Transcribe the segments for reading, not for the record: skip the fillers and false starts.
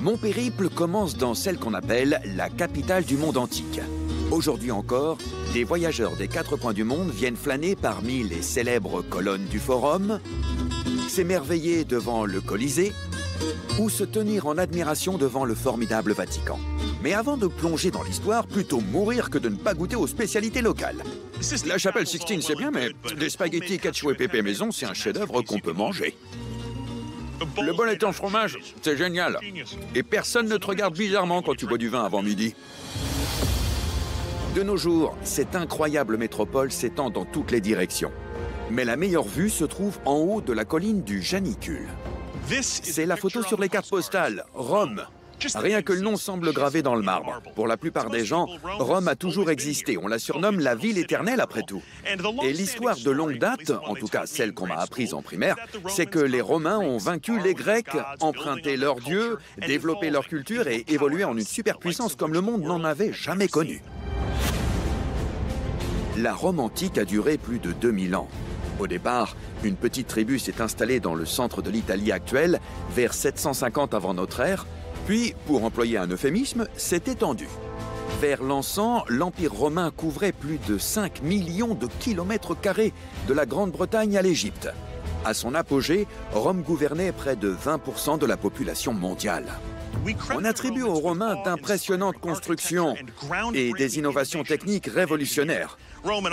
Mon périple commence dans celle qu'on appelle la capitale du monde antique. Aujourd'hui encore, des voyageurs des 4 coins du monde viennent flâner parmi les célèbres colonnes du Forum, s'émerveiller devant le Colisée ou se tenir en admiration devant le formidable Vatican. Mais avant de plonger dans l'histoire, plutôt mourir que de ne pas goûter aux spécialités locales. La chapelle Sixtine, c'est bien, mais des spaghettis ketchup et pépé maison, c'est un chef-d'œuvre qu'on peut manger. Le bol est en fromage, c'est génial. Et personne ne te regarde bizarrement quand tu bois du vin avant midi. De nos jours, cette incroyable métropole s'étend dans toutes les directions. Mais la meilleure vue se trouve en haut de la colline du Janicule. C'est la photo sur les cartes postales, Rome. Rien que le nom semble gravé dans le marbre. Pour la plupart des gens, Rome a toujours existé. On la surnomme la ville éternelle après tout. Et l'histoire de longue date, en tout cas celle qu'on m'a apprise en primaire, c'est que les Romains ont vaincu les Grecs, emprunté leurs dieux, développé leur culture et évolué en une superpuissance comme le monde n'en avait jamais connue. La Rome antique a duré plus de 2000 ans. Au départ, une petite tribu s'est installée dans le centre de l'Italie actuelle, vers 750 avant notre ère, puis, pour employer un euphémisme, s'est étendu. Vers l'Encens, l'Empire romain couvrait plus de 5 millions de kilomètres carrés, de la Grande-Bretagne à l'Égypte. À son apogée, Rome gouvernait près de 20% de la population mondiale. On attribue aux Romains d'impressionnantes constructions et des innovations techniques révolutionnaires.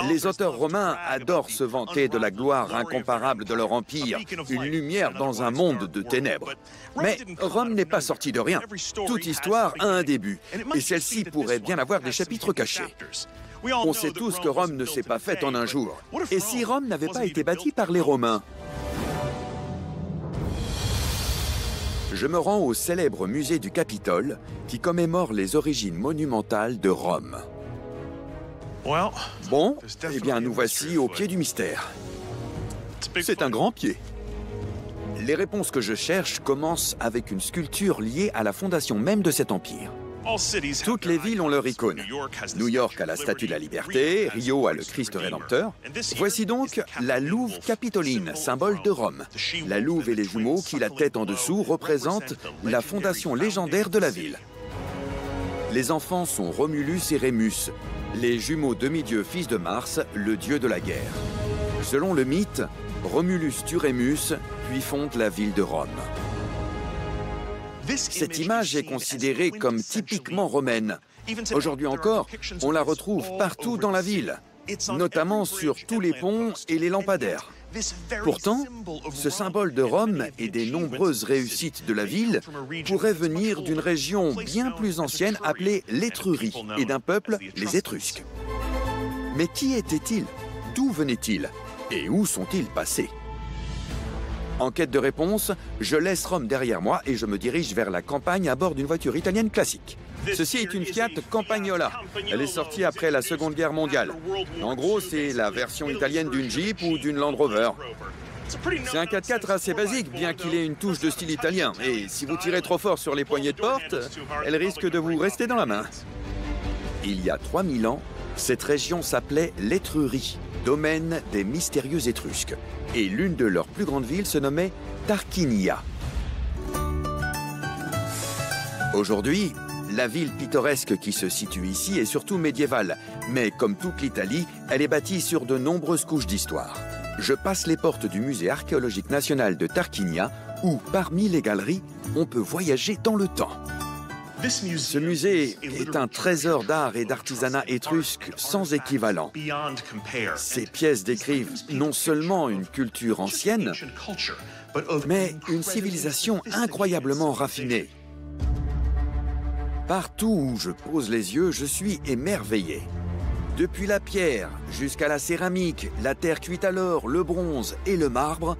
Les auteurs romains adorent se vanter de la gloire incomparable de leur empire, une lumière dans un monde de ténèbres. Mais Rome n'est pas sortie de rien. Toute histoire a un début, et celle-ci pourrait bien avoir des chapitres cachés. On sait tous que Rome ne s'est pas faite en un jour. Et si Rome n'avait pas été bâtie par les Romains? Je me rends au célèbre musée du Capitole, qui commémore les origines monumentales de Rome. Bon, eh bien nous voici au pied du mystère. C'est un grand pied. Les réponses que je cherche commencent avec une sculpture liée à la fondation même de cet empire. Toutes les villes ont leur icône. New York a la Statue de la Liberté, Rio a le Christ Rédempteur. Voici donc la louve capitoline, symbole de Rome. La louve et les jumeaux qui, la tête en dessous, représentent la fondation légendaire de la ville. Les enfants sont Romulus et Rémus, les jumeaux demi-dieux fils de Mars, le dieu de la guerre. Selon le mythe, Romulus tue Rémus, puis fonde la ville de Rome. Cette image est considérée comme typiquement romaine. Aujourd'hui encore, on la retrouve partout dans la ville, notamment sur tous les ponts et les lampadaires. Pourtant, ce symbole de Rome et des nombreuses réussites de la ville pourrait venir d'une région bien plus ancienne appelée l'Étrurie et d'un peuple, les Étrusques. Mais qui étaient-ils? D'où venaient-ils? Et où sont-ils passés? En quête de réponse, je laisse Rome derrière moi et je me dirige vers la campagne à bord d'une voiture italienne classique. Ceci est une Fiat Campagnola. Elle est sortie après la Seconde Guerre mondiale. En gros, c'est la version italienne d'une Jeep ou d'une Land Rover. C'est un 4x4 assez basique, bien qu'il ait une touche de style italien. Et si vous tirez trop fort sur les poignées de porte, elle risque de vous rester dans la main. Il y a 3000 ans, cette région s'appelait l'Étrurie, domaine des mystérieux Étrusques. Et l'une de leurs plus grandes villes se nommait Tarquinia. Aujourd'hui, la ville pittoresque qui se situe ici est surtout médiévale, mais comme toute l'Italie, elle est bâtie sur de nombreuses couches d'histoire. Je passe les portes du musée archéologique national de Tarquinia, où, parmi les galeries, on peut voyager dans le temps. Ce musée est un trésor d'art et d'artisanat étrusque sans équivalent. Ces pièces décrivent non seulement une culture ancienne, mais une civilisation incroyablement raffinée. Partout où je pose les yeux, je suis émerveillé. Depuis la pierre jusqu'à la céramique, la terre cuite à l'or, le bronze et le marbre,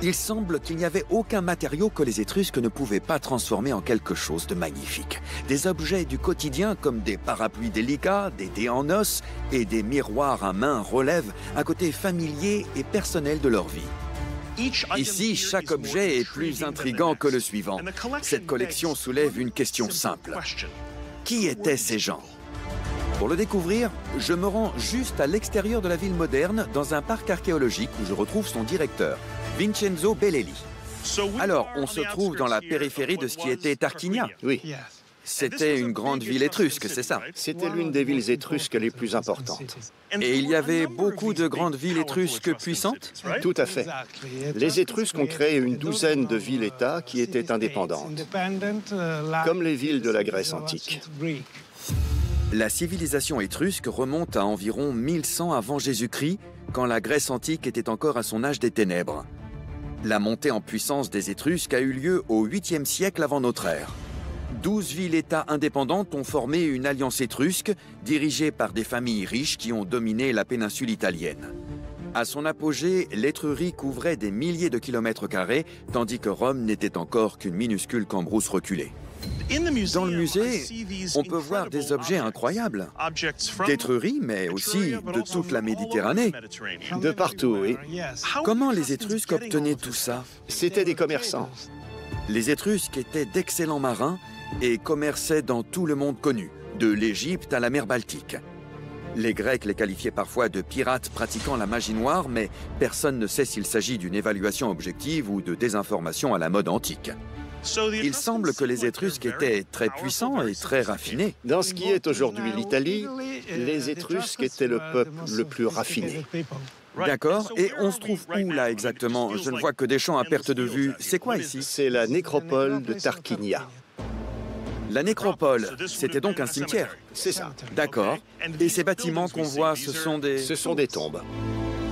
il semble qu'il n'y avait aucun matériau que les Étrusques ne pouvaient pas transformer en quelque chose de magnifique. Des objets du quotidien comme des parapluies délicats, des dés en os et des miroirs à main relèvent un côté familier et personnel de leur vie. Ici, chaque objet est plus intrigant que le suivant. Cette collection soulève une question simple. Qui étaient ces gens? Pour le découvrir, je me rends juste à l'extérieur de la ville moderne, dans un parc archéologique où je retrouve son directeur, Vincenzo Bellelli. Alors, on se trouve dans la périphérie de ce qui était Tarquinia. Oui, C'était une grande ville étrusque, c'est ça? c'était l'une des villes étrusques les plus importantes. Et il y avait beaucoup de grandes villes étrusques puissantes? Tout à fait. Les Étrusques ont créé une douzaine de villes-États qui étaient indépendantes, comme les villes de la Grèce antique. La civilisation étrusque remonte à environ 1100 avant Jésus-Christ, quand la Grèce antique était encore à son âge des ténèbres. La montée en puissance des Étrusques a eu lieu au 8e siècle avant notre ère. 12 villes-États indépendantes ont formé une alliance étrusque dirigée par des familles riches qui ont dominé la péninsule italienne. À son apogée, l'Étrurie couvrait des milliers de kilomètres carrés, tandis que Rome n'était encore qu'une minuscule cambrousse reculée. Dans le musée, on peut voir des objets incroyables, d'Étrurie, mais aussi de toute la Méditerranée. De partout, oui. Comment les Étrusques obtenaient tout ça? C'étaient des commerçants. Les Étrusques étaient d'excellents marins et commerçaient dans tout le monde connu, de l'Égypte à la mer Baltique. Les Grecs les qualifiaient parfois de pirates pratiquant la magie noire, mais personne ne sait s'il s'agit d'une évaluation objective ou de désinformation à la mode antique. Il semble que les Étrusques étaient très puissants et très raffinés. Dans ce qui est aujourd'hui l'Italie, les Étrusques étaient le peuple le plus raffiné. D'accord, et on se trouve où là exactement? Je ne vois que des champs à perte de vue. C'est quoi ici? C'est la nécropole de Tarquinia. La nécropole, c'était donc un cimetière? C'est ça. D'accord. Et ces bâtiments qu'on voit, ce sont des tombes.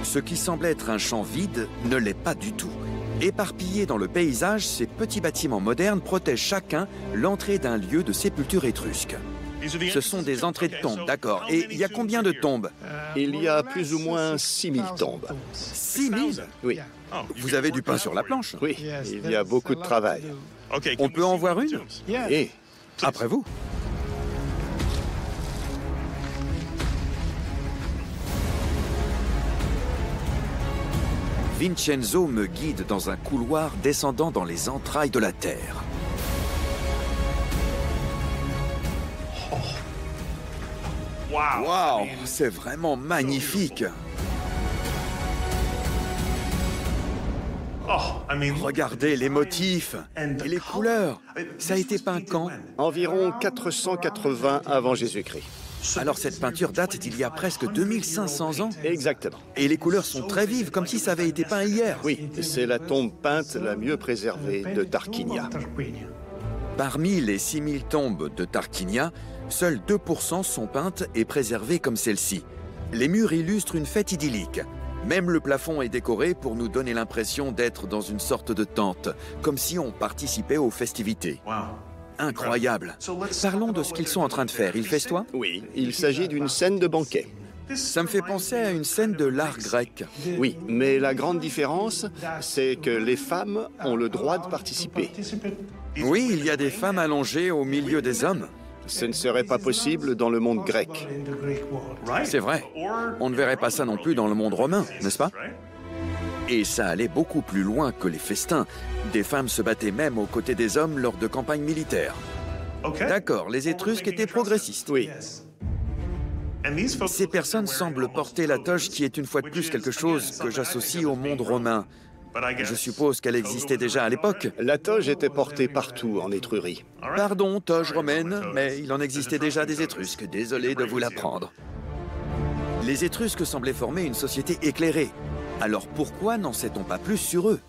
Ce qui semble être un champ vide ne l'est pas du tout. Éparpillés dans le paysage, ces petits bâtiments modernes protègent chacun l'entrée d'un lieu de sépulture étrusque. Ce sont des entrées de tombes, d'accord. Et il y a combien de tombes? Il y a plus ou moins 6000 tombes. 6000? Oui. Vous avez du pain sur la planche? Oui, il y a beaucoup de travail. On peut en voir une? Et Après vous. Vincenzo me guide dans un couloir descendant dans les entrailles de la Terre. Waouh, c'est vraiment magnifique. Regardez les motifs et les couleurs. Ça a été peint quand? environ 480 avant Jésus-Christ. Alors cette peinture date d'il y a presque 2500 ans? Exactement. Et les couleurs sont très vives, comme si ça avait été peint hier. Oui, c'est la tombe peinte la mieux préservée de Tarquinia. Parmi les 6000 tombes de Tarquinia, seuls 2% sont peintes et préservées comme celle-ci. Les murs illustrent une fête idyllique. Même le plafond est décoré pour nous donner l'impression d'être dans une sorte de tente, comme si on participait aux festivités. Incroyable. Parlons de ce qu'ils sont en train de faire. Ils festoient? Oui, il s'agit d'une scène de banquet. Ça me fait penser à une scène de l'art grec. Oui, mais la grande différence, c'est que les femmes ont le droit de participer. Oui, il y a des femmes allongées au milieu des hommes. Ce ne serait pas possible dans le monde grec. C'est vrai. On ne verrait pas ça non plus dans le monde romain, n'est-ce pas? Et ça allait beaucoup plus loin que les festins. Des femmes se battaient même aux côtés des hommes lors de campagnes militaires. D'accord, les Étrusques étaient progressistes. Oui. Ces personnes semblent porter la toge qui est une fois de plus quelque chose que j'associe au monde romain. Je suppose qu'elle existait déjà à l'époque. La toge était portée partout en Étrurie. Pardon, toge romaine, mais il en existait déjà des Étrusques. Désolé de vous l'apprendre. Les Étrusques semblaient former une société éclairée. Alors pourquoi n'en sait-on pas plus sur eux?